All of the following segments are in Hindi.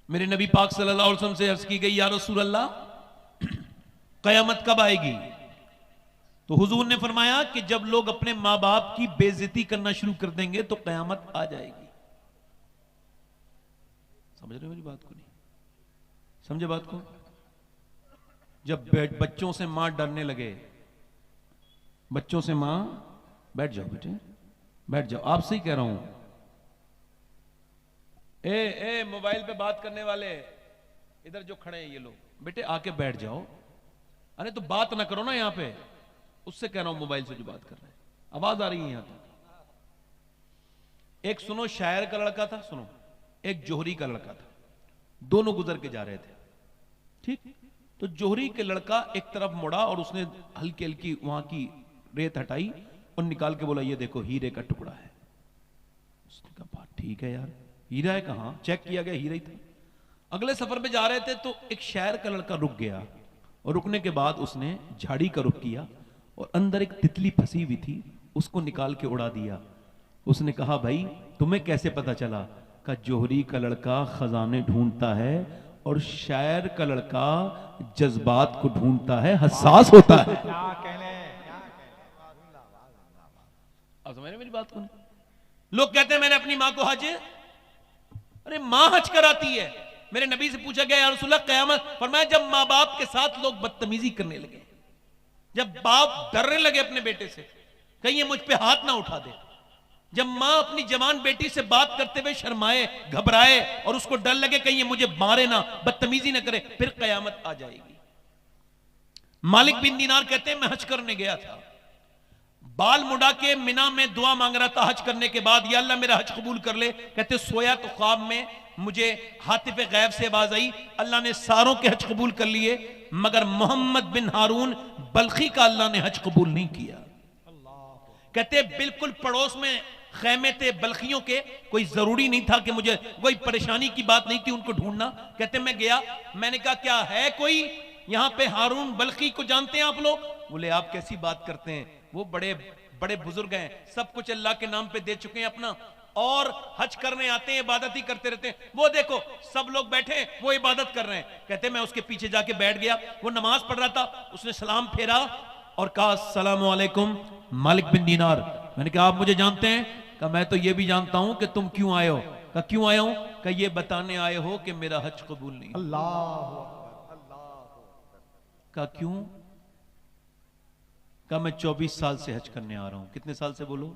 मेरे नबी पाक सल्लल्लाहु अलैहि वसल्लम से अर्ज की गई, या रसूल अल्लाह, कयामत कब आएगी? तो हुजूर ने फरमाया कि जब लोग अपने मां बाप की बेइज्जती करना शुरू कर देंगे तो कयामत आ जाएगी। समझ रहे हो मेरी बात को? नहीं समझे बात को? जब बच्चों से मां डरने लगे, बच्चों से मां, बैठ जाओ बेटे, बैठ जाओ, आपसे ही कह रहा हूं, ए मोबाइल पे बात करने वाले इधर जो खड़े हैं ये लोग, बेटे आके बैठ जाओ। अरे तो बात ना करो ना यहां पे, उससे कह रहा हूं मोबाइल से जो बात कर रहे हैं, आवाज आ रही है यहां तक। एक सुनो, शायर का लड़का था, सुनो, एक जोहरी का लड़का था, दोनों गुजर के जा रहे थे, ठीक? तो जोहरी के लड़का एक तरफ मुड़ा और उसने हल्की हल्की वहां की रेत हटाई और निकाल के बोला, ये देखो हीरे का टुकड़ा है। उसने कहा बात ठीक है यार, हीरा है कहां? चेक किया गया, हीरा ही था। अगले सफर पे जा रहे थे तो एक शायर का लड़का रुक गया और रुकने के बाद उसने झाड़ी का रुख किया और अंदर एक तितली फंसी हुई थी, उसको निकाल के उड़ा दिया। उसने कहा भाई तुम्हें कैसे पता चला? का जोहरी का लड़का खजाने ढूंढता है और शायर का लड़का जज्बात को ढूंढता है, हसास होता है। अब समझ रहे मेरी बात को? लोग कहते हैं मैंने अपनी मां को हज, अरे मां हज कराती है। मेरे नबी से पूछा गया, या रसूलल्लाह क़यामत, फरमाया जब मां बाप के साथ लोग बदतमीजी करने लगे, जब बाप डरने लगे अपने बेटे से, कहीं ये मुझ पे हाथ ना उठा दे, जब मां अपनी जवान बेटी से बात करते हुए शर्माए, घबराए और उसको डर लगे कहीं ये मुझे मारे ना, बदतमीजी ना करे, फिर कयामत आ जाएगी। मालिक बिन दीनार कहते हैं मैं हज करने गया था, बाल मुड़ा के मिना में दुआ मांग रहा था हज करने के बाद, या अल्लाह मेरा हज कबूल कर ले। कहते सोया तो ख्वाब में मुझे हातिफ गैब से आवाज आई, अल्लाह ने सारों के हज कबूल कर लिए मगर मोहम्मद बिन हारून बल्खी का अल्लाह ने हज कबूल नहीं किया। कहते बिल्कुल पड़ोस में खैमे थे बल्खियों के, कोई जरूरी नहीं था कि मुझे, कोई परेशानी की बात नहीं थी उनको ढूंढना। कहते मैं गया, मैंने कहा क्या है कोई यहां पे हारून बल्खी को जानते हैं आप लोग? बोले आप कैसी बात करते हैं, वो बड़े बड़े बुजुर्ग हैं, सब कुछ अल्लाह के नाम पे दे चुके हैं अपना, और हज करने आते हैं, इबादत ही करते रहते हैं। वो देखो सब लोग बैठे हैं, वो इबादत कर रहे हैं। कहते मैं उसके पीछे जाके बैठ गया, वो नमाज पढ़ रहा था, उसने सलाम फेरा और कहा अस्सलाम वालेकुम मालिक बिन दीनार। मैंने कहा आप मुझे जानते हैं? कहा मैं तो ये भी जानता हूं कि तुम क्यों आए हो। कहा क्यों आया हूं? कहा ये बताने आए हो कि मेरा हज कबूल नहीं। कहा क्यों? कहा मैं 24 साल से हज करने आ रहा हूं। कितने साल से बोलो?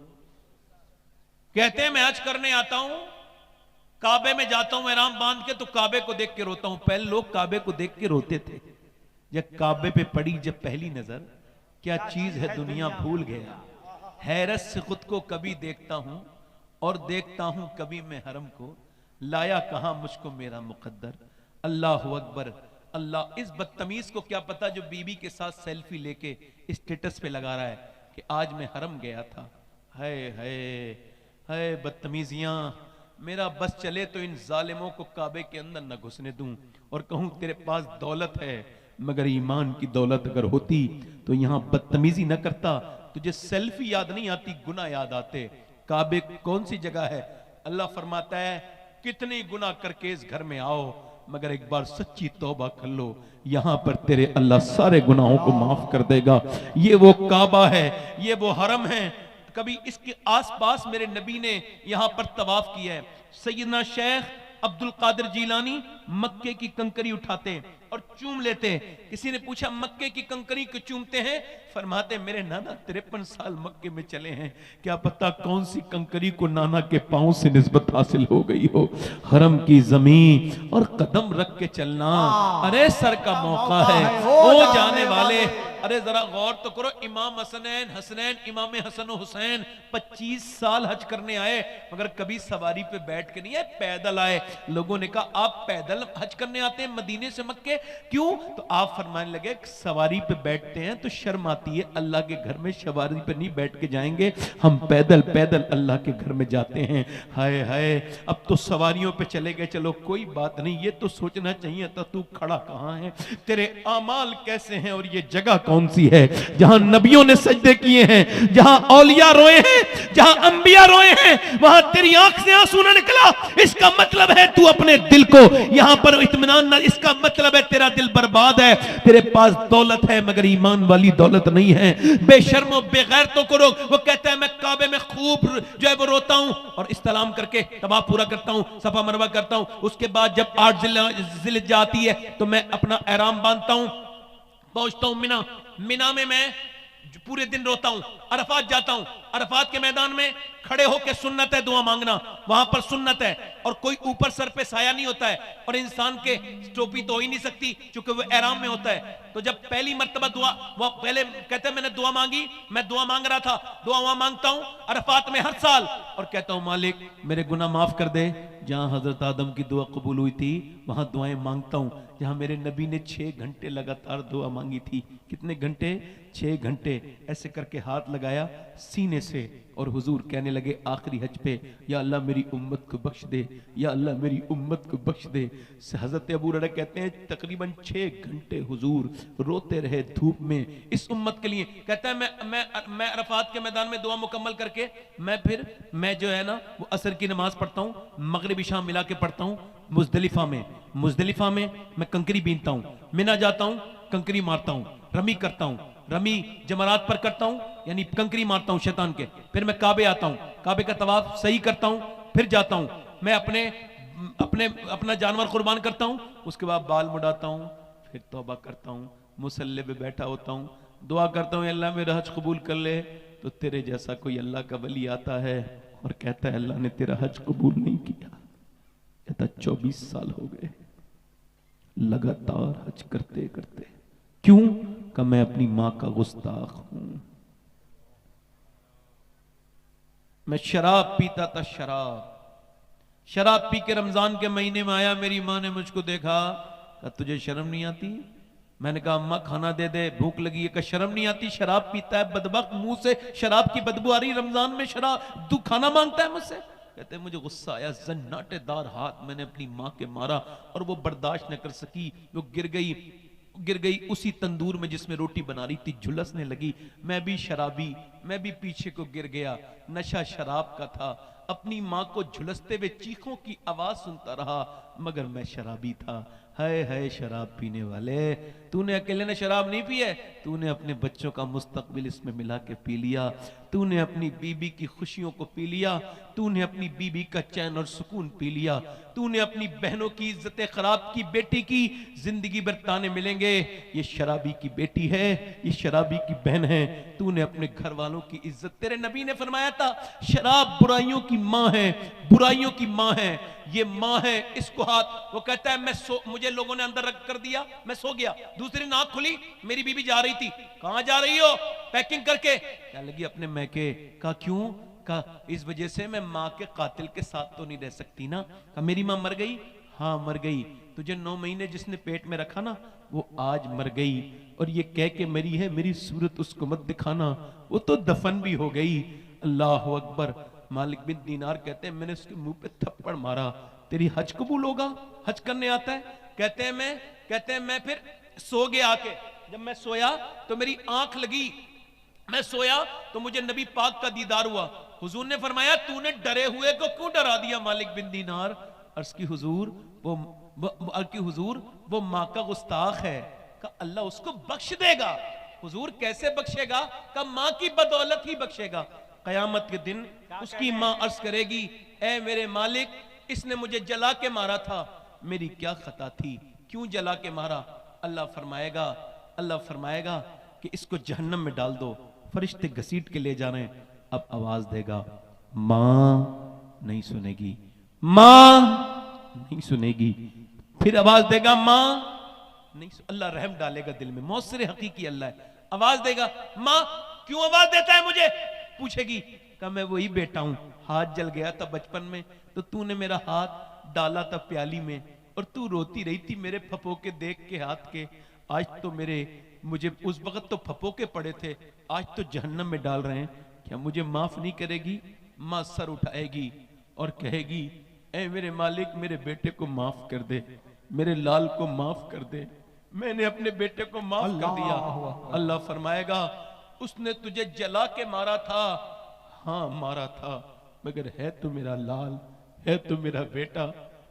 कहते हैं मैं हज करने आता हूं, काबे में जाता हूं एहराम बांध के, तो काबे को देख के रोता हूं। पहले लोग काबे को देख के रोते थे, जब काबे पे पड़ी जब पहली नजर, क्या चीज है दुनिया भूल गया, हैरत से खुद को कभी देखता हूं और देखता हूं कभी मैं हरम को, लाया कहां मुझको मेरा मुकद्दर। अल्लाह अकबर अल्लाह। इस बदतमीज को क्या पता जो बीबी के साथ सेल्फी लेके स्टेटस पे लगा रहा है कि आज मैं हरम गया था। है है बदतमीजियां। मेरा बस चले तो इन जालिमों को काबे के अंदर न घुसने दूं और कहूं तेरे पास दौलत है मगर ईमान की दौलत अगर होती तो यहां बदतमीजी न करता। तुझे सेल्फी याद नहीं आती, गुनाह याद आते। काबे कौन सी जगह है? अल्लाह फरमाता है कितने गुनाह करके इस घर में आओ मगर एक बार सच्ची तौबा कर लो, यहां पर तेरे अल्लाह सारे गुनाहों को माफ कर देगा। ये वो काबा है, ये वो हरम है। कभी इसके आसपास मेरे नबी ने यहां पर तवाफ किया है। सैयदना शेख अब्दुल कादिर जीलानी मक्के की कंकरी उठाते और चूम लेते। किसी ने पूछा मक्के की कंकरी क्यों चूमते हैं? फरमाते मेरे नाना 53 साल मक्के में चले हैं, क्या पता कौन सी कंकरी को नाना के पांव से निस्बत हासिल हो गई हो। हरम की जमीन और कदम रख के चलना, अरे सर का मौका है ओ जाने वाले। अरे जरा गौर तो करो, इमाम हसनैन इमाम हसन हुसैन 25 साल हज करने आए मगर कभी सवारी पे बैठ के नहीं आए, पैदल आए। लोगों ने कहा आप पैदल हज करने आते हैं मदीने से मक्के, क्यों? तो आप फरमाने लगे सवारी पे बैठते हैं तो शर्म आती है, अल्लाह के घर में सवारी पे नहीं बैठ के जाएंगे, हम पैदल पैदल अल्लाह के घर में जाते हैं। हाय हाय, अब तो सवारियों पे चले गए, चलो कोई बात नहीं, ये तो सोचना चाहिए था तू खड़ा कहां है, तेरे आमाल कैसे हैं और ये जगह कौन कौन सी है? जहां नबियों ने सजदे किए हैं, जहां औलिया रोए हैं, जहां अंबिया रोए हैं, वहां तेरी आंख से आंसू न निकला, इसका मतलब है तू अपने दिल को यहां पर इत्मीनान न, इसका मतलब है तेरा दिल बर्बाद है। तेरे पास दौलत है मगर ईमान वाली दौलत नहीं है। बेशर्मो बेगैरतों को रोक। वो कहता है मैं काबे में खूब जो है वो रोता हूं और इस्तलाम करके तवाफ पूरा करता हूं, सफा मरवा करता हूं। उसके बाद जब 8 जिल्हिज्जा आती है तो मैं अपना एहराम बांधता हूं, पहुंचता हूं मिना। मिना में मैं पूरे दिन रोता हूं। अरफात जाता हूं, अरफात के मैदान में खड़े होकर सुन्नत है दुआ मांगना, वहां पर सुन्नत है। और कोई ऊपर सर पे साया नहीं होता है और इंसान के टोपी तो हो ही नहीं सकती क्योंकि वो एहराम में होता है। तो जब पहली मर्तबा दुआ, वो पहले कहते हैं मैंने दुआ मांगी, मैं दुआ मांग रहा था, दुआ वहां मांगता हूं अरफात में हर साल, और कहता हूं मालिक मेरे गुनाह माफ कर दे। जहां हजरत आदम की दुआ कबूल हुई थी वहां दुआएं मांगता हूं। जहां मेरे नबी ने 6 घंटे लगातार दुआ मांगी थी, कितने घंटे? 6 घंटे। ऐसे करके हाथ लगाया सीने से और हुजूर कहने लगे आखिरी हज पे, या अल्लाह मेरी उम्मत को बख्श दे, या अल्लाह मेरी उम्मत को बख्श दे। हजरत अबू हुरैरा कहते हैं तकरीबन 6 घंटे हुजूर रोते रहे धूप में इस उम्मत के लिए। कहता है मैं अरफात के मैदान में दुआ मुकम्मल करके मैं जो है ना वो असर की नमाज पढ़ता हूँ, मगरिब इशा मिला के पढ़ता हूँ मुजदलिफा में मैं कंकरी बीनता हूँ, मिना जाता हूँ, कंकरी मारता हूँ, रमी करता हूँ, रमी जमरात पर करता हूं यानी कंकरी मारता हूं शैतान के। फिर मैं काबे आता हूं, काबे का तवाफ सही करता हूं, फिर जाता हूं मैं अपना जानवर कुर्बान करता हूं, उसके बाद बाल मुड़ाता हूं, फिर तौबा करता हूं, मुसल्ले पे बैठा होता हूं, दुआ करता हूं अल्लाह मेरा हज कबूल कर ले। तो तेरे जैसा कोई अल्लाह का वली आता है और कहता है अल्लाह ने तेरा हज कबूल नहीं किया। कहता 24 साल हो गए लगातार हज करते करते। क्यों? कि मैं अपनी मां का गुस्ताख हूं। मैं शराब पीता था, शराब पी के रमजान के महीने में आया, मेरी मां ने मुझको देखा, कहा तुझे शर्म नहीं आती? मैंने कहा अम्मा खाना दे दे, भूख लगी है। कहा शर्म नहीं आती? शराब पीता है बदबख्त, मुंह से शराब की बदबू आ रही रमजान में, शराब तू खाना मांगता है मुझसे? कहते मुझे गुस्सा आया, जन्नाटेदार हाथ मैंने अपनी मां के मारा और वो बर्दाश्त न कर सकी, वो गिर गई उसी तंदूर में जिसमें रोटी बना रही थी, झुलसने लगी। मैं भी शराबी, मैं भी पीछे को गिर गया, नशा शराब का था। अपनी मां को झुलसते हुए चीखों की आवाज सुनता रहा मगर मैं शराबी था। है शराब पीने वाले, तूने अकेले ने शराब नहीं पी है, तूने अपने बच्चों का मुस्तकबिल इसमें मिला के पी लिया, तूने अपनी बीबी की खुशियों को पी लिया, तूने अपनी बीबी का चैन और सुकून पी लिया, तूने अपनी बहनों की इज्जतें खराब की, बेटी की जिंदगी भर ताने मिलेंगे, ये शराबी की बेटी है, ये शराबी की बहन है। तूने अपने घर वालों की इज्जत, तेरे नबी ने फरमाया था शराब बुराइयों की मां है, बुराइयों की मां है, ये मां है, इसको हाथ। वो कहता है मुझे लोगों ने अंदर रख कर दिया, मैं सो गया, दूसरी नाक खुली, मेरी बीबी जा रही थी। कहां जा रही हो? पैकिंग करके। क्या लगी अपने मैके। कहा क्यों? कहा इस वजह से मैं मां के कातिल के साथ तो नहीं रह सकती ना। कहा मेरी मां मर गई? हाँ मर गई। तुझे 9 महीने जिसने पेट में रखा ना वो आज मर गई और ये कह के मरी है मेरी सूरत उसको मत दिखाना, वो तो दफन भी हो गई। अल्लाह अकबर। मालिक बिन दीनार कहते हैं मैंने उसके मुंह पे थप्पड़ मारा, तेरी हज कबूल होगा? हज करने आता है? कहते हैं मैं फिर सो गया आके। जब मैं सोया तो मेरी आंख लगी, मैं सोया तो मुझे नबी पाक का दीदार हुआ। हुजूर ने फरमाया तूने डरे हुए को क्यों डरा दिया मालिक बिन दीनार? अर्ज की हुजूर वो मां का गुस्ताख है। का अल्लाह उसको बख्श देगा। हुजूर कैसे बख्शेगा? का मां की बदौलत ही बख्शेगा। कयामत के दिन उसकी मां अर्ज करेगी ए मेरे मालिक, इसने मुझे जला के मारा था, मेरी क्या खता थी, क्यों जला के मारा? अल्लाह फरमाएगा कि इसको जहन्नम में डाल दो। फरिश्ते घसीट के ले जा रहे हैं। अब आवाज देगा, मां नहीं सुनेगी, मां नहीं सुनेगी। फिर आवाज देगा, मां नहीं। अल्लाह रहम डालेगा दिल में, मौसरे हकीकी अल्लाह है। आवाज देगा, मां क्यों आवाज देता है मुझे? पूछेगी, कहा मैं वही बेटा हूं, हाथ जल गया था बचपन में तो तूने मेरा हाथ डाला था प्याली में और तू रोती रही थी मेरे फपोके देख के हाथ के। आज तो मुझे उस वक्त तो फपोके पड़े थे, आज तो जहन्नम में डाल रहे हैं, क्या मुझे माफ नहीं करेगी? मां सर उठाएगी और कहेगी, ए मेरे मालिक मेरे बेटे को माफ कर दे, मेरे लाल को माफ कर दे, मैंने अपने बेटे को माफ कर दिया। अल्लाह फरमाएगा उसने तुझे जला के मारा था, हाँ मारा था, मगर है तो मेरा लाल, है तो मेरा बेटा,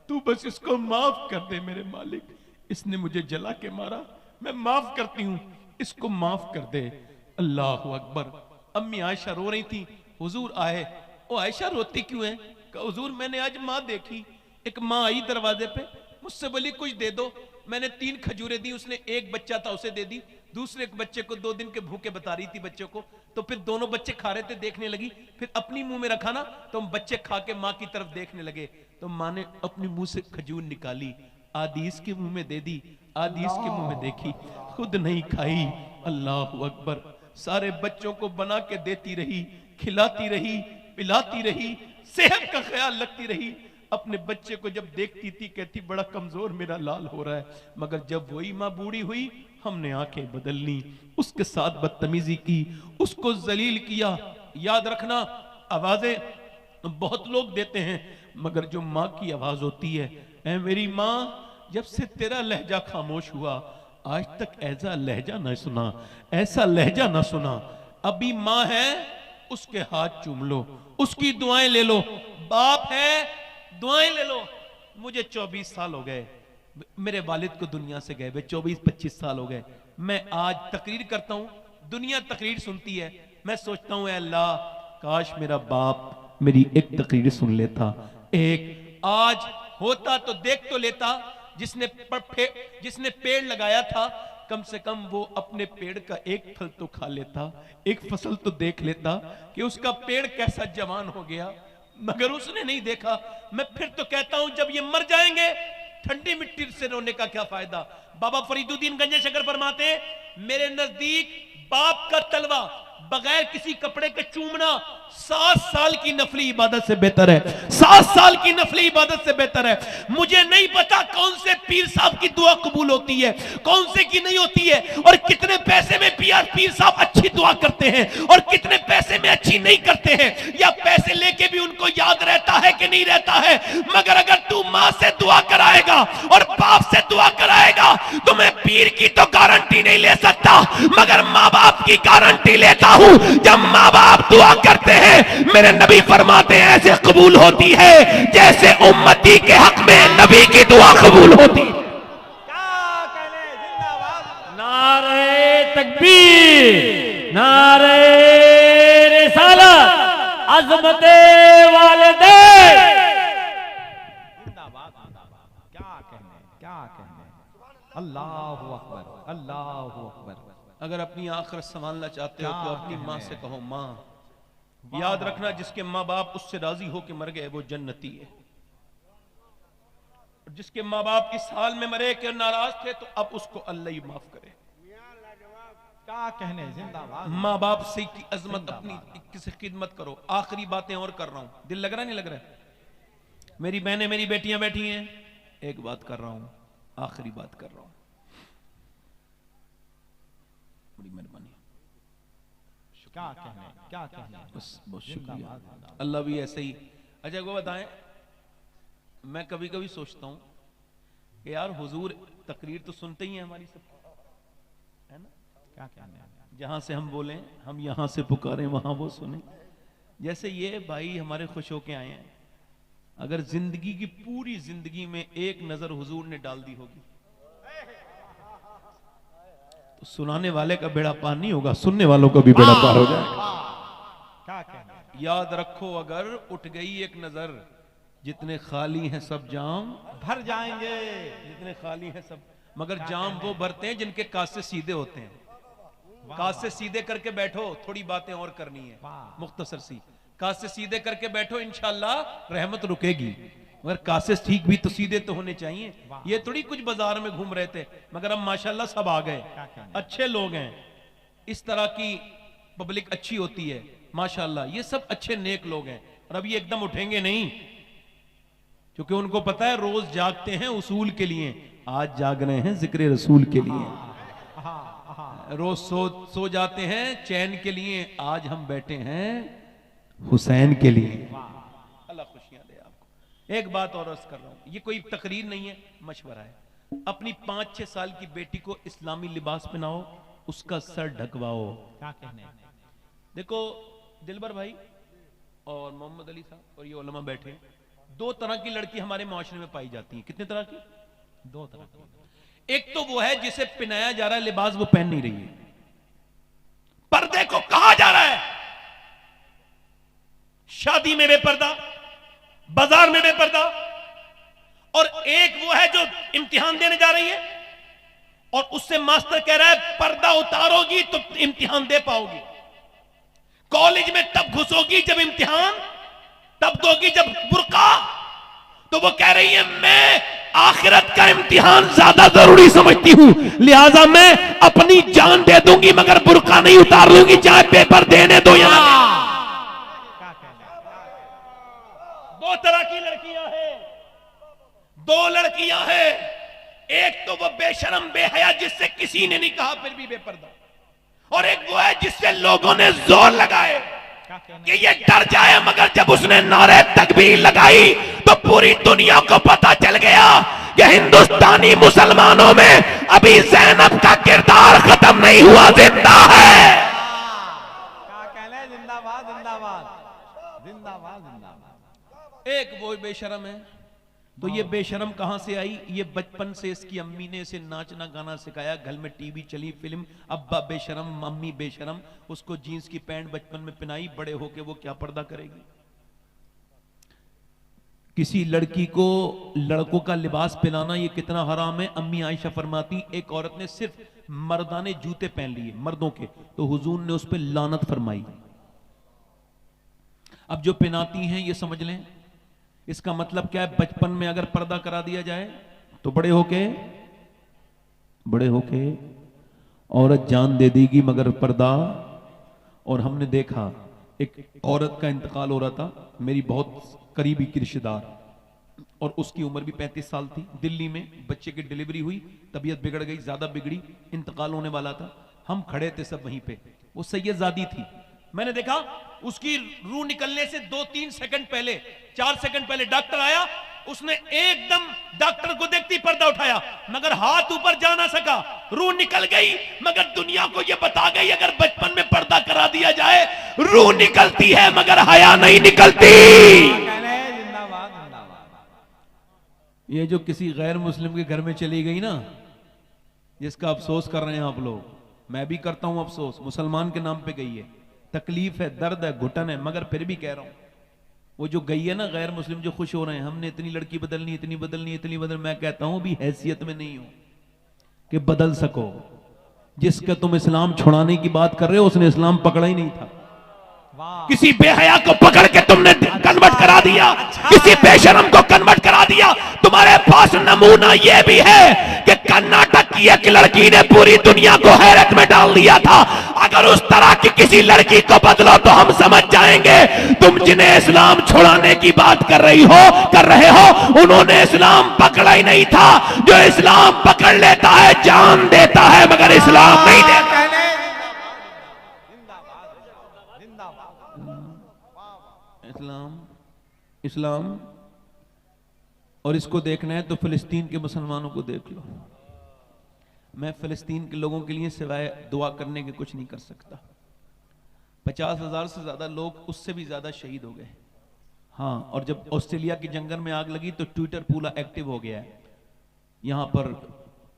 तू बस इसको माफ कर दे मेरे मालिक। इसने मुझे जला के मारा, मैं माफ करती हूं, इसको माफ कर दे। अल्लाह अकबर। अम्मी आयशा रो रही थी, हुजूर आए। ओ आयशा रोती क्यों है? कहा हुजूर मैंने आज माँ देखी। एक माँ आई दरवाजे पे, मुझसे बोली कुछ दे दो। मैंने 3 खजूरें दी, उसने एक बच्चा था उसे दे दी, दूसरे बच्चे को 2 दिन के भूखे बता रही थी बच्चों को, तो फिर दोनों बच्चे खा रहे थे, देखने लगी, फिर अपनी मुंह में रखा ना, तो बच्चे खा के माँ की तरफ देखने लगे, तो माँ ने अपनी मुंह से खजूर निकाली, आदीस के मुंह में दे दी, आदीस के मुंह में देखी, खुद नहीं खाई। अल्लाह अकबर। सारे बच्चों को बना के देती रही, खिलाती रही, पिलाती रही, सेहत का ख्याल रखती रही। अपने बच्चे को जब देखती थी कहती बड़ा कमजोर मेरा लाल हो रहा है, मगर जब वही माँ बूढ़ी हुई हमने आंखें बदल ली, उसके साथ बदतमीजी की, उसको जलील किया। याद रखना आवाजें बहुत लोग देते हैं, मगर जो माँ की आवाज होती है, ऐ मेरी माँ जब से तेरा लहजा खामोश हुआ आज तक ऐसा लहजा ना सुना, ऐसा लहजा ना सुना। अभी माँ है उसके हाथ चूम लो, उसकी दुआएं ले लो, बाप है दुआएं ले लो। मुझे 24 साल हो गए, मेरे वालिद को दुनिया से गए 24-25 साल हो गए। मैं आज तकरीर करता हूं, दुनिया तकरीर सुनती है, मैं सोचता हूं अल्लाह काश मेरा बाप मेरी एक तकरीर सुन लेता, एक आज होता तो देख तो लेता। जिसने पेड़ लगाया था कम से कम वो अपने पेड़ का एक फल तो खा लेता, एक फसल तो देख लेता कि उसका पेड़ कैसा जवान हो गया, मगर उसने नहीं देखा। मैं फिर तो कहता हूं जब ये मर जाएंगे ठंडी मिट्टी से रोने का क्या फायदा। बाबा फरीदुद्दीन गंजे शकर फरमाते मेरे नजदीक बाप का तलवा बगैर किसी कपड़े के चूमना 7 साल की नफली इबादत से बेहतर है, 7 साल की नफली इबादत से बेहतर है। मुझे नहीं पता कौन से पीर साहब की दुआ कबूल होती है, कौन से की नहीं होती है, और कितने पैसे में पीर साहब अच्छी दुआ करते हैं और कितने पैसे में अच्छी नहीं करते हैं, या पैसे लेके भी उनको याद रहता है कि नहीं रहता है। मगर अगर तू मां से दुआ कराएगा और बाप से दुआ कराएगा तो मैं पीर की तो गारंटी नहीं ले सकता, मगर माँ बाप की गारंटी लेता हूं। जब माँ बाप दुआ करते हैं मेरे नबी फरमाते हैं ऐसे कबूल होती है जैसे उम्मती के हक में नबी की दुआ कबूल होती। क्या कहने, जिंदाबाद। नारे तकबीर, नारे रिसालत, अज़मते वालिदैन, जिंदाबाद, जिंदाबाद। क्या कहने, क्या कहने। अल्लाहु अकबर, अल्लाहु अकबर। अगर अपनी आखिरत संभालना चाहते हो तो अपनी माँ से कहो माँ, याद रखना जिसके माँ बाप उससे राजी हो के मर गए वो जन्नती है, जिसके माँ बाप इस हाल में मरे कि नाराज थे तो अब उसको अल्लाह ही माफ करे। क्या कहने, जिंदाबाद। माँ बाप से की अजमत अपनी किसी खिदमत करो। आखिरी बातें और कर रहा हूं, दिल लग रहा नहीं लग रहा है? मेरी बहनें मेरी बेटियां बैठी हैं, एक बात कर रहा हूं, आखिरी बात कर रहा हूं, बड़ी मेहरबानी। क्या कहने, क्या कहने। बस बहुत शुक्रिया, अल्लाह भी ऐसे ही। अच्छा वो बताएं, मैं कभी कभी सोचता हूं कि यार हुजूर तकरीर तो सुनते ही हैं हमारी सब, है ना? क्या कहने, जहां से हम बोलें, हम यहां से पुकारें वहां वो सुने। जैसे ये भाई हमारे खुश होके आए हैं, अगर जिंदगी की पूरी जिंदगी में एक नजर हुजूर ने डाल दी होगी तो सुनाने वाले का बेड़ा पार नहीं होगा, सुनने वालों का भी बेड़ा पार हो जाएगा। क्या कहने। याद रखो अगर उठ गई एक नजर, जितने खाली हैं सब जाम भर जाएंगे, जितने खाली हैं सब, मगर जाम वो भरते हैं जिनके कासे सीधे होते हैं। कासे सीधे करके बैठो, थोड़ी बातें और करनी है मुख्तसर सी, कासे सीधे करके बैठो, इंशाल्लाह रहमत रुकेगी। मगर कासे ठीक भी तो सीधे तो होने चाहिए। ये थोड़ी कुछ बाजार में घूम रहे थे, मगर अब माशाल्लाह सब आ गए, अच्छे लोग हैं, इस तरह की पब्लिक अच्छी होती है माशाल्लाह, ये सब अच्छे नेक लोग हैं। और अब ये एकदम उठेंगे नहीं, क्योंकि उनको पता है रोज जागते हैं उसूल के लिए, आज जाग रहे हैं जिक्र रसूल के लिए। रोज सो जाते हैं चैन के लिए, आज हम बैठे हैं हुसैन के लिए। अल्लाह खुशियां दे आपको। एक बात और अर्ज कर रहा हूं, ये कोई तकरीर नहीं है, मशवरा है। अपनी 5-6 साल की बेटी को इस्लामी लिबास पहनाओ, उसका सर ढकवाओ। क्या कहने हैं? देखो दिलबर भाई और मोहम्मद अली साहब और ये उलमा बैठे हैं, 2 तरह की लड़की हमारे माशरे में पाई जाती है। कितने तरह की? 2 तरह की। एक तो वो है जिसे पहनाया जा रहा है लिबास, वो पहन नहीं रही है, पर्दे को कहा जा रहा है, शादी में बेपर्दा, बाजार में बेपर्दा। और एक वो है जो इम्तिहान देने जा रही है और उससे मास्टर कह रहा है पर्दा उतारोगी तो इम्तिहान दे पाओगी, कॉलेज में तब घुसोगी जब इम्तिहान, तब दोगी जब बुर्का। तो वो कह रही है मैं आखिरत का इम्तिहान ज्यादा जरूरी समझती हूं, लिहाजा मैं अपनी जान दे दूंगी मगर बुर्का नहीं उतार लूंगी, चाहे पेपर देने दो या ना देने। क्या कहने हैं? 2 तरह की लड़कियां हैं, 2 लड़कियां हैं। एक तो वो बेशरम बेहया जिससे किसी ने नहीं कहा फिर भी बेपर्दा, और एक वो है जिससे लोगों ने जोर लगाए क्या कहने कि ये डर जाए, मगर जब उसने नारे तकबीर लगाई तो पूरी दुनिया को पता चल गया कि हिंदुस्तानी मुसलमानों में अभी ज़ैनब का किरदार खत्म नहीं हुआ, जिंदा है। क्या कहने हैं? जिंदाबाद जिंदाबाद जिंदाबाद जिंदाबाद। एक वो बेशरम है, तो ये बेशरम कहां से आई? ये बचपन से इसकी अम्मी ने इसे नाचना गाना सिखाया, घर में टीवी चली, फिल्म, अब्बा बेशरम मम्मी बेशरम, उसको जीन्स की पैंट बचपन में पहनाई, बड़े होके वो क्या पर्दा करेगी? किसी लड़की को लड़कों का लिबास पहनाना ये कितना हराम है। अम्मी आयशा फरमाती एक औरत ने सिर्फ मर्दाने जूते पहन लिए मर्दों के, तो हुजूर ने उस पर लानत फरमाई। अब जो पहनाती हैं ये समझ लें, इसका मतलब क्या है? बचपन में अगर पर्दा करा दिया जाए तो बड़े होके औरत जान दे देगी मगर पर्दा। और हमने देखा एक औरत का इंतकाल हो रहा था, मेरी बहुत करीबी की रिश्तेदार, और उसकी उम्र भी 35 साल थी। दिल्ली में बच्चे की डिलीवरी हुई, तबीयत बिगड़ गई, ज्यादा बिगड़ी, इंतकाल होने वाला था। हम खड़े थे सब वहीं पे, वो सैयदजादी थी। मैंने देखा उसकी रूह निकलने से 2-3 सेकंड पहले, 4 सेकंड पहले डॉक्टर आया, उसने एकदम डॉक्टर को देखती पर्दा उठाया, मगर हाथ ऊपर जा ना सका, रूह निकल गई। मगर दुनिया को यह बता गई अगर बचपन में पर्दा करा दिया जाए रूह निकलती है मगर हया नहीं निकलती। जिंदाबाद जिंदाबाद। ये जो किसी गैर मुस्लिम के घर में चली गई ना, जिसका अफसोस कर रहे हैं आप लोग, मैं भी करता हूं अफसोस, मुसलमान के नाम पे गई है, तकलीफ है, दर्द है, घुटन है, मगर फिर भी कह रहा हूं वो जो गई है ना गैर मुस्लिम, जो खुश हो रहे हैं हमने इतनी लड़की बदलनी, इतनी बदलनी, इतनी बदल, मैं कहता हूं भी हैसियत में नहीं हो कि बदल सको। जिसका तुम इस्लाम छुड़ाने की बात कर रहे हो उसने इस्लाम पकड़ा ही नहीं था। वाह। किसी बेहया को पकड़ के तुमने कन्वर्ट करा दिया, किसी बेशरम को कन्वर्ट करा दिया। तुम्हारे पास नमूना यह भी है कि कर्नाटक की एक लड़की ने पूरी दुनिया को हैरत में डाल दिया था। अगर उस तरह की किसी लड़की को बदलो तो हम समझ जाएंगे तुम जिन्हें इस्लाम छुड़ाने की बात कर रहे हो उन्होंने इस्लाम पकड़ा ही नहीं था। जो इस्लाम पकड़ लेता है जान देता है मगर इस्लाम नहीं देता। इस्लाम और इसको देखना है तो फिलिस्तीन के मुसलमानों को देख लो। मैं फिलिस्तीन के लोगों के लिए सिवाय दुआ करने के कुछ नहीं कर सकता। 50,000 से ज्यादा लोग, उससे भी ज्यादा शहीद हो गए। हाँ, और जब ऑस्ट्रेलिया के जंगल में आग लगी तो ट्विटर पूरा एक्टिव हो गया है। यहाँ पर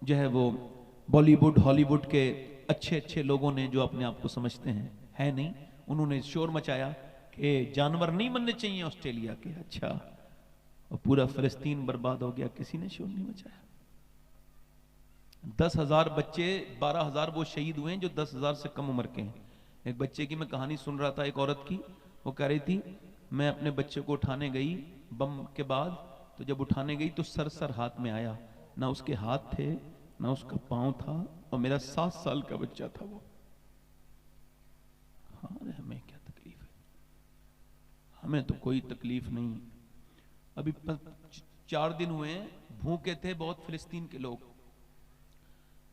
जो है वो बॉलीवुड हॉलीवुड के अच्छे लोगों ने, जो अपने आप को समझते हैं, है नहीं, उन्होंने शोर मचाया कि जानवर नहीं बनने चाहिए ऑस्ट्रेलिया के। अच्छा, और पूरा फिलिस्तीन बर्बाद हो गया, किसी ने शोर नहीं मचाया। 10,000 बच्चे, 12,000 वो शहीद हुए हैं जो 10,000 से कम उम्र के हैं। एक बच्चे की मैं कहानी सुन रहा था, एक औरत की, वो कह रही थी मैं अपने बच्चे को उठाने गई बम के बाद, तो जब उठाने गई तो सर हाथ में आया, ना उसके हाथ थे ना उसका पांव था, और मेरा 7 साल का बच्चा था वो। हाँ, हमें क्या तकलीफ है? हमें तो कोई तकलीफ नहीं। अभी 4 दिन हुए हैं, भूखे थे बहुत फिलिस्तीन के लोग,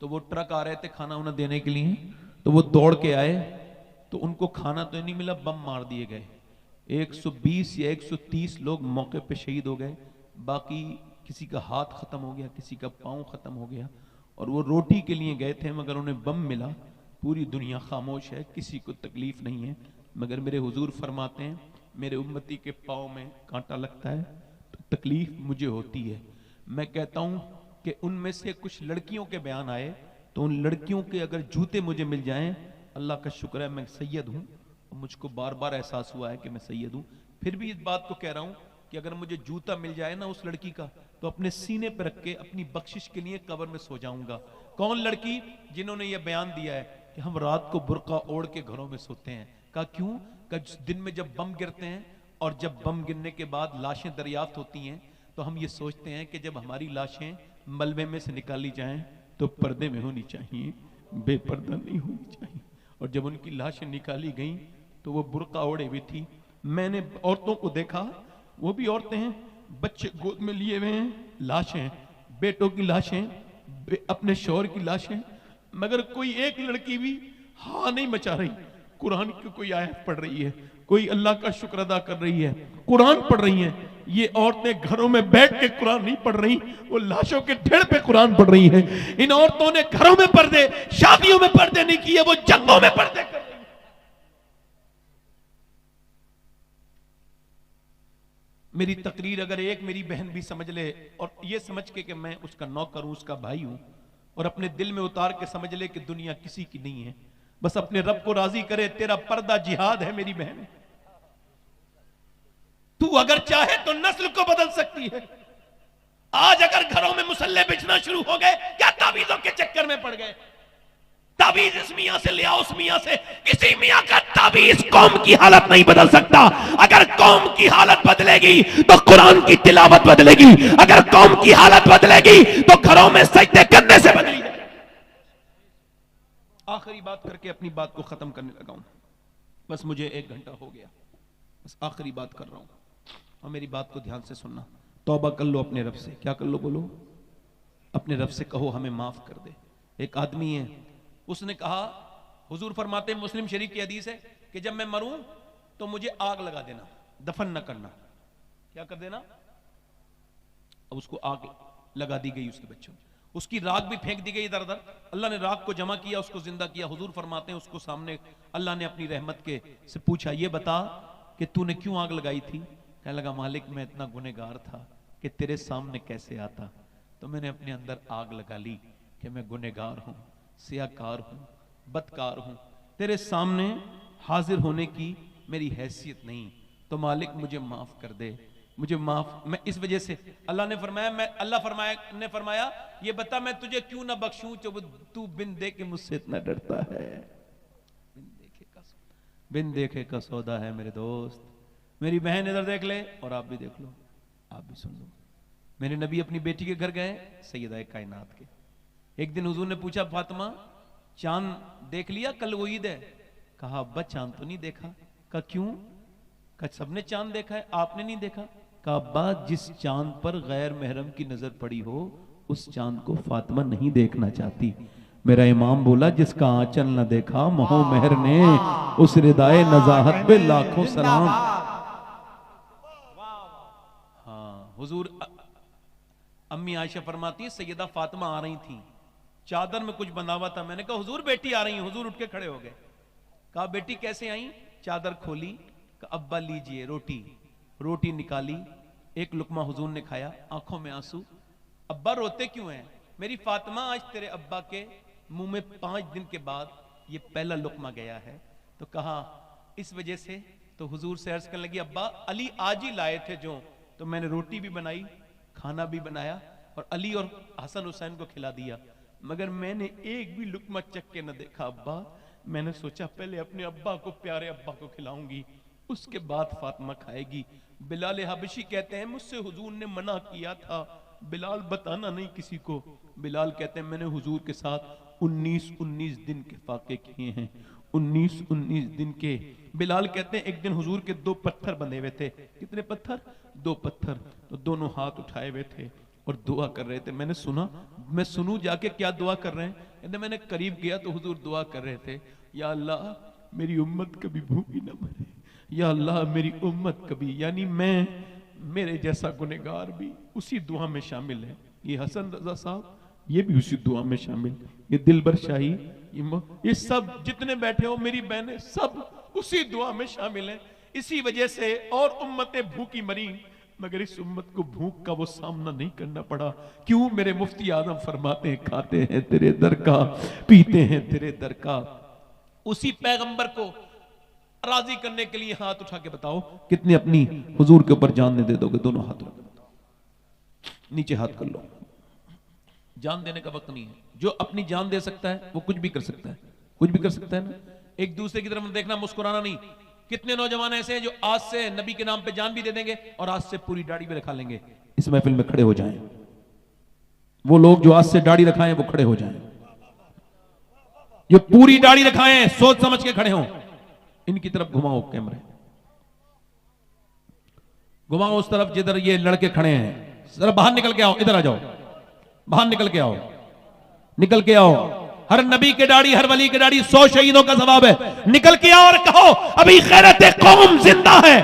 तो वो ट्रक आ रहे थे खाना उन्हें देने के लिए, तो वो दौड़ के आए, तो उनको खाना तो नहीं मिला, बम मार दिए गए। 120 या 130 लोग मौके पे शहीद हो गए, बाकी किसी का हाथ खत्म हो गया, किसी का पाँव खत्म हो गया, और वो रोटी के लिए गए थे मगर उन्हें बम मिला। पूरी दुनिया खामोश है, किसी को तकलीफ नहीं है, मगर मेरे हुजूर फरमाते हैं मेरे उम्मती के पाँव में कांटा लगता है तो तकलीफ मुझे होती है। मैं कहता हूं कि उनमें से कुछ लड़कियों के बयान आए तो उन लड़कियों के अगर जूते मुझे मिल जाएं, अल्लाह का शुक्र है मैं सैयद हूं, और मुझको बार बार एहसास हुआ है कि मैं सैयद हूं। फिर भी इस बात को कह रहा हूं कि अगर मुझे जूता मिल जाए ना उस लड़की का, तो अपने सीने पर रख के अपनी बख्शिश के लिए कब्र में सो जाऊंगा। कौन लड़की? जिन्होंने ये बयान दिया है कि हम रात को बुर्का ओढ़ के घरों में सोते हैं। कहा क्यों? कहा दिन में जब बम गिरते हैं और जब बम गिरने के बाद लाशें दरियाफ्त होती हैं तो हम ये सोचते हैं कि जब हमारी लाशें मलबे में से निकाली जाएं तो पर्दे में होनी चाहिए, बेपर्दा नहीं होनी चाहिए। और जब उनकी लाशें निकाली गईं तो वो बुर्का ओढ़े हुई थी। मैंने औरतों को देखा, वो भी औरतें हैं, बच्चे गोद में लिए हुए हैं, लाशें, बेटों की लाशें, अपने शौहर की लाशें, मगर कोई एक लड़की भी हाँ नहीं मचा रही। कुरान की कोई आयत पढ़ रही है, कोई अल्लाह का शुक्र अदा कर रही है, कुरान पढ़ रही है। ये औरतें घरों में बैठ के कुरान नहीं पढ़ रही, वो लाशों के ढेर पे कुरान पढ़ रही हैं। इन औरतों ने घरों में पर्दे, शादियों में पर्दे नहीं किए, वो जंगों में पर्दे कर रही हैं। मेरी तकरीर अगर एक मेरी बहन भी समझ ले और ये समझ के कि मैं उसका नौकर हूं, उसका भाई हूं, और अपने दिल में उतार के समझ ले कि दुनिया किसी की नहीं है, बस अपने रब को राजी करे, तेरा पर्दा जिहाद है मेरी बहन। तू अगर चाहे तो नस्ल को बदल सकती है। आज अगर घरों में मुसल्ले बिछना शुरू हो गए, क्या तावीजों के चक्कर में पड़ गए? तावीज इस मियां से ले आओ, उस मियां से, किसी मियां का तावीज कौम की हालत नहीं बदल सकता। अगर कौम की हालत बदलेगी तो कुरान की तिलावत बदलेगी, अगर कौम की हालत बदलेगी तो घरों में सजदे करने से बदलेगी। आखिरी बात करके अपनी बात को खत्म करने लगा हूं, बस मुझे 1 घंटा हो गया, बस आखिरी बात कर रहा हूं और मेरी बात को ध्यान से सुनना। तौबा कर लो अपने रब से। क्या कर लो? बोलो, अपने रब से कहो हमें माफ कर दे। एक आदमी है, उसने कहा, हुजूर फरमाते हैं, मुस्लिम शरीफ की हदीस है कि जब मैं मरूं तो मुझे आग लगा देना, दफन न करना। क्या कर देना? अब उसको आग लगा दी गई उसके बच्चों, उसकी राख भी फेंक दी गई इधर उधर। अल्लाह ने राख को जमा किया, उसको जिंदा किया। हुजूर फरमाते हैं उसको सामने अल्लाह ने अपनी रहमत के से पूछा, ये बता कि तूने क्यों आग लगाई थी? कहने लगा, मालिक मैं इतना गुनहगार था कि तेरे सामने कैसे आता, तो मैंने अपने अंदर आग लगा ली कि मैं गुनहगार हूं, सियाकार हूं, बदकार हूं, तेरे सामने हाजिर होने की मेरी हैसियत नहीं, तो मालिक मुझे माफ कर दे, मुझे माफ। मैं इस वजह से अल्लाह ने फरमाया, ने फरमाया ये बता मैं तुझे क्यों ना बख्शूं जो तू बिन देखे मुझसे इतना डरता है। बिन देखे का सौदा है मेरे दोस्त। मेरी बहन इधर देख ले और आप भी देख लो, आप भी सुन लो। मेरे नबी अपनी बेटी के घर गए, सैयदा कायनात के। एक दिन हुजूर ने पूछा, फातिमा चांद देख लिया? कल वो ईद है। कहा, अब्बा चांद तो नहीं देखा। कहा क्यों? कहा सबने चांद देखा है, आपने नहीं देखा। कहा अब्बा जिस चांद पर गैर महरम की नजर पड़ी हो उस चांद को फातिमा नहीं देखना चाहती। मेरा इमाम बोला, जिसका आंचल न देखा मोह मेहर ने, उस रिदाए नजाहत पे लाखों सलाम। हाँ, हुजूर अम्मी आयशा फरमाती है, सैयदा फातिमा आ रही थी, चादर में कुछ बंधा हुआ था। मैंने कहा हुजूर बेटी आ रही है। हुजूर उठ के खड़े हो गए। कहा बेटी कैसे आई? चादर खोली, कहा अब्बा लीजिए रोटी। रोटी निकाली, एक लुकमा हुजूर ने खाया, आंखों में आंसू। अब्बा रोते क्यों हैं? मेरी फातिमा आज तेरे अब्बा के मुंह में 5 दिन के बाद ये पहला लुकमा गया है। तो कहा इस वजह से। तो हुजूर से अर्ज करने लगी, अब्बा अली आज ही लाए थे जो, तो मैंने रोटी भी बनाई, खाना भी बनाया और अली और हसन हुसैन को खिला दिया, मगर मैंने एक भी लुकमा चख के न देखा अब्बा। मैंने सोचा पहले अपने अब्बा को, प्यारे अब्बा को खिलाऊंगी, उसके बाद फातिमा खाएगी। बिलाल हबशी कहते हैं मुझसे हुजूर ने मना किया था, बिलाल बताना नहीं किसी को। बिलाल कहते हैं मैंने हुजूर के साथ 19 दिन के फाके किए हैं, 19 दिन के। बिलाल कहते हैं एक दिन हुजूर के 2 पत्थर बंधे हुए थे। कितने पत्थर? 2 पत्थर। तो दोनों हाथ उठाए हुए थे और दुआ कर रहे थे। मैंने सुना, मैं सुनूं जाके क्या दुआ कर रहे हैं? कहते मैंने करीब गया तो हुजूर दुआ कर रहे थे, या अल्लाह मेरी उम्मत कभी भूखी ना मरे, या अल्लाह मेरी उम्मत कभी, यानी मैं मेरे जैसा गुनहगार भी उसी दुआ में शामिल है। ये हसन रजा साहब, ये भी उसी दुआ में शामिल, ये दिलबर शाही, ये सब जितने बैठे हो मेरी बहनें, सब उसी दुआ में शामिल हैं। इसी वजह से और उम्मतें भूखी मरी, मगर इस उम्मत को भूख का वो सामना नहीं करना पड़ा। क्यों? मेरे मुफ्ती आजम फरमाते हैं, खाते हैं तेरे दर का, पीते हैं तेरे दर का। उसी पैगंबर को राजी करने के लिए हाथ उठा के बताओ कितने अपनी हुजूर के ऊपर जान दे दोगे? दोनों हाथ रख दो, नीचे हाथ कर लो। जान देने का वक्त नहीं है। जो अपनी जान दे सकता है वो कुछ भी कर सकता है, कुछ भी कर सकता है ना। एक दूसरे की तरफ देखना, मुस्कुराना नहीं। कितने नौजवान ऐसे हैं जो आज से नबी के नाम पे जान भी दे देंगे और आज से पूरी दाढ़ी भी रखा लेंगे। इस महफिल में खड़े हो जाएं वो लोग जो आज से दाढ़ी रखाएं, वो खड़े हो जाएं। जो पूरी दाढ़ी रखाएं, सोच समझ के खड़े हों। इनकी तरफ घुमाओ कैमरे, घुमाओ उस तरफ जिधर ये लड़के खड़े हैं। जरा बाहर निकल के आओ, इधर आ जाओ, बाहर निकल के आओ, निकल के आओ। हर नबी के दाढ़ी, हर वली के दाढ़ी 100 शहीदों का सवाब है। निकल के आओ और कहो अभी गैरत कौम जिंदा है।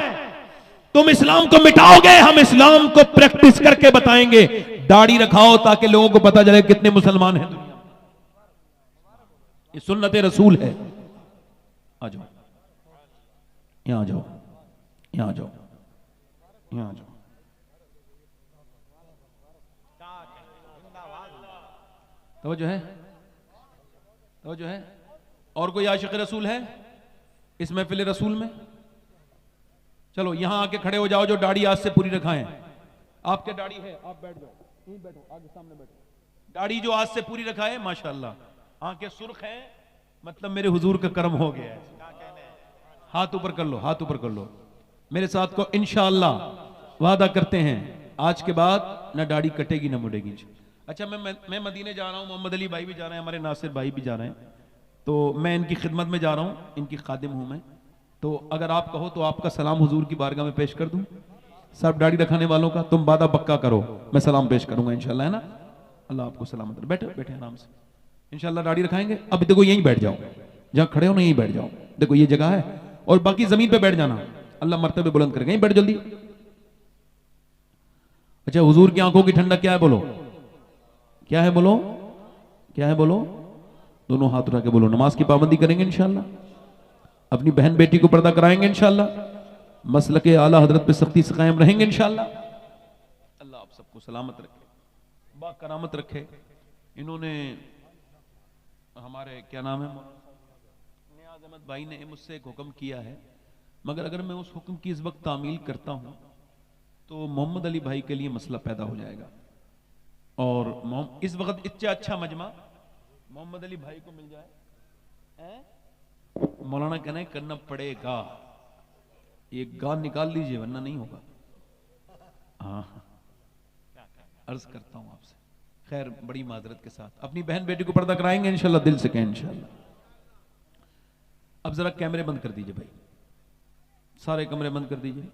तुम इस्लाम को मिटाओगे, हम इस्लाम को प्रैक्टिस करके बताएंगे। दाढ़ी रखाओ ताकि लोगों को पता चले कितने मुसलमान हैं दुनिया में। ये सुन्नत रसूल है। आ जाओ, यहां आ जाओ, यहां आ जाओ, यहां आ जाओ। तो जो है, तो जो है, और कोई आशिक रसूल है इस महफिल रसूल में? चलो यहां आके खड़े हो जाओ जो दाढ़ी आज से पूरी रखाएं। आपके दाढ़ी है, आप बैठ जाओ, यहीं बैठो, आगे सामने बैठो। दाढ़ी जो आज से पूरी रखाए, माशाल्लाह आंखें सुर्ख हैं, मतलब मेरे हुजूर का कर्म हो गया है। हाथ ऊपर कर लो, हाथ ऊपर कर लो। मेरे साथ को इंशाअल्लाह वादा करते हैं आज के बाद ना दाढ़ी कटेगी ना मुड़ेगी। अच्छा, मैं मदीने जा रहा हूं, मोहम्मद अली भाई भी जा रहे हैं, हमारे नासिर भाई भी जा रहे हैं, तो मैं इनकी खिदमत में जा रहा हूं, इनकी खादिम हूं मैं। तो अगर आप कहो तो आपका सलाम हुजूर की बारगाह में पेश कर दूं। सब दाढ़ी रखाने वालों का तुम वादा पक्का करो, मैं सलाम पेश करूंगा इंशाल्लाह, है ना। अल्लाह आपको सलामत रखे। बैठे बैठे आराम से, इंशाल्लाह दाढ़ी रखाएंगे। अब देखो यहीं बैठ जाओ, जहां खड़े हो ना यहीं बैठ जाओ। देखो ये जगह है, और बाकी जमीन पे बैठ जाना, अल्लाह मर्तबे बुलंद करेगा। यहीं बैठ जल्दी। अच्छा, हुजूर की आंखों की ठंडक क्या है? बोलो क्या है, बोलो क्या है, बोलो। दोनों हाथ उठा के बोलो नमाज की पाबंदी करेंगे इंशाल्लाह, अपनी बहन बेटी को पर्दा कराएंगे इंशाल्लाह, मसलके आला हजरत पे सख्ती से कायम रहेंगे इंशाल्लाह। अल्लाह आप सबको सलामत रखे, बाकरामत रखे। इन्होंने हमारे क्या नाम है नियाज अहमद भाई ने मुझसे एक हुक्म किया है, मगर अगर मैं उस हुक्म की इस वक्त तामील करता हूं तो मोहम्मद अली भाई के लिए मसला पैदा हो जाएगा। और इस वक्त इससे अच्छा मजमा मोहम्मद अली भाई को मिल जाए, मौलाना कहना है करना पड़ेगा, ये गा निकाल लीजिए वरना नहीं होगा। हाँ, अर्ज करता हूं आपसे, खैर बड़ी माजरत के साथ अपनी बहन बेटी को पर्दा कराएंगे इंशाल्लाह, दिल से कहें इंशाल्लाह। अब जरा कैमरे बंद कर दीजिए भाई, सारे कमरे बंद कर दीजिए।